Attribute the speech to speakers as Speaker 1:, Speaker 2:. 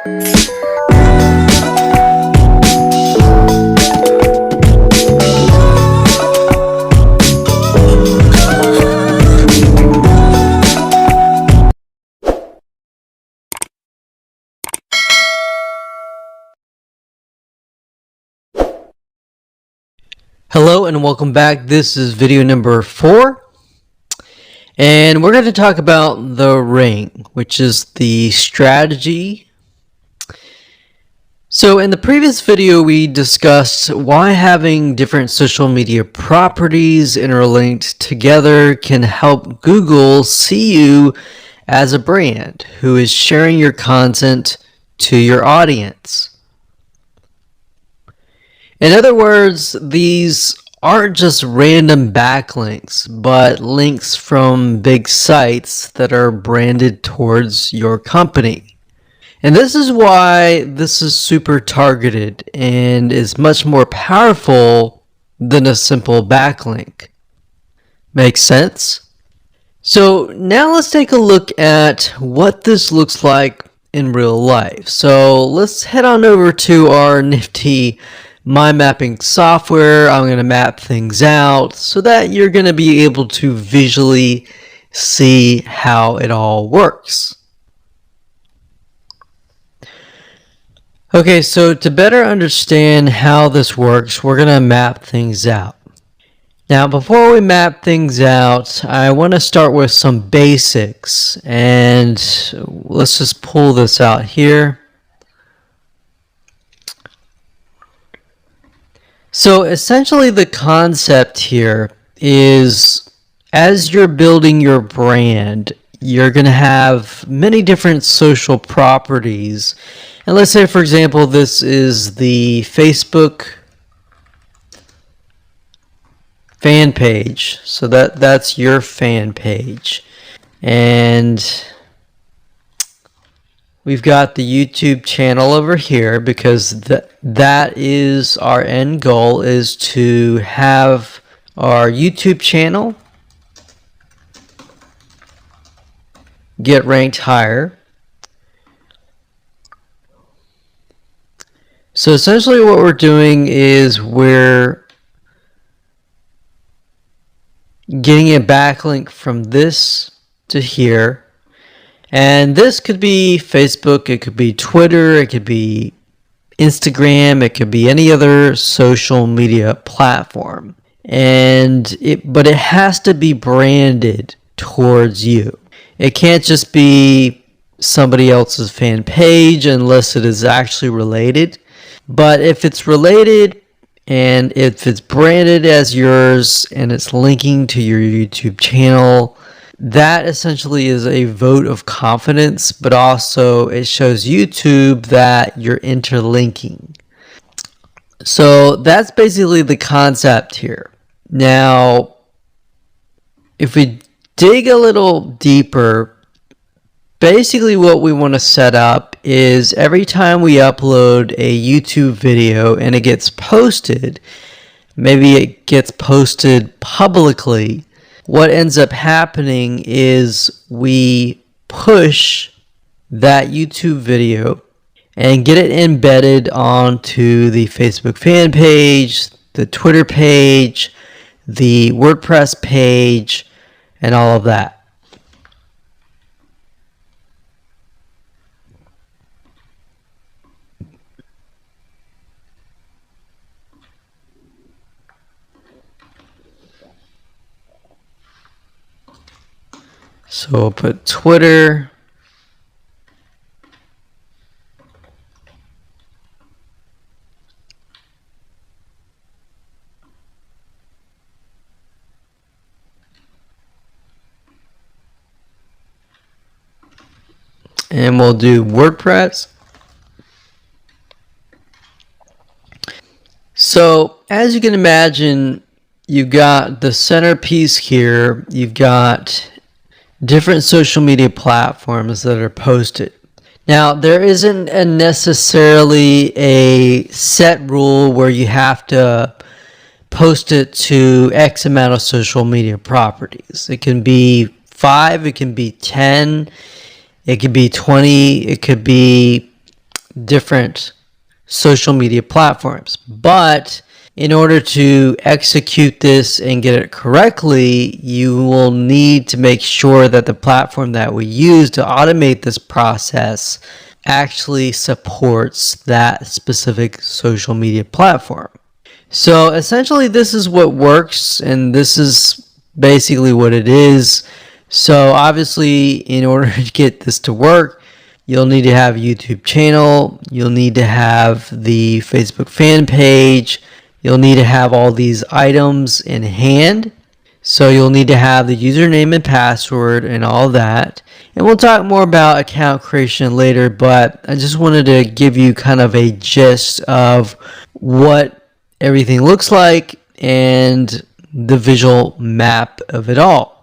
Speaker 1: Hello and welcome back. This is video number 4, and we're going to talk about the ring, which is the strategy. So in the previous video we discussed why having different social media properties interlinked together can help Google see you as a brand who is sharing your content to your audience. In other words, these aren't just random backlinks, but links from big sites that are branded towards your company. And this is why this is super targeted and is much more powerful than a simple backlink. Makes sense? So now let's take a look at what this looks like in real life. So let's head on over to our nifty mind mapping software. I'm going to map things out so that you're going to be able to visually see how it all works. Okay, so to better understand how this works, we're going to map things out. Now, before we map things out, I want to start with some basics, and let's just pull this out here. So essentially the concept here is, as you're building your brand, you're going to have many different social properties. And let's say, for example, this is the Facebook fan page. So that's your fan page. And we've got the YouTube channel over here because that is our end goal, is to have our YouTube channel get ranked higher. So essentially what we're doing is we're getting a backlink from this to here. And this could be Facebook, it could be Twitter, it could be Instagram, it could be any other social media platform. But it has to be branded towards you. It can't just be somebody else's fan page unless it is actually related. But if it's related and if it's branded as yours and it's linking to your YouTube channel, that essentially is a vote of confidence, but also it shows YouTube that you're interlinking. So that's basically the concept here. Now, if we dig a little deeper, basically what we want to set up is every time we upload a YouTube video and it gets posted, maybe it gets posted publicly, what ends up happening is we push that YouTube video and get it embedded onto the Facebook fan page, the Twitter page, the WordPress page, and all of that. So we'll put Twitter, and we'll do WordPress. So as you can imagine, you've got the centerpiece here, you've got different social media platforms that are posted. Now, there isn't necessarily a set rule where you have to post it to X amount of social media properties. It can be 5, it can be 10, it could be 20, it could be different social media platforms. But in order to execute this and get it correctly, you will need to make sure that the platform that we use to automate this process actually supports that specific social media platform. So essentially this is what works, and this is basically what it is. So obviously, in order to get this to work, you'll need to have a YouTube channel, you'll need to have the Facebook fan page, you'll need to have all these items in hand. So you'll need to have the username and password and all that. And we'll talk more about account creation later, but I just wanted to give you kind of a gist of what everything looks like and the visual map of it all.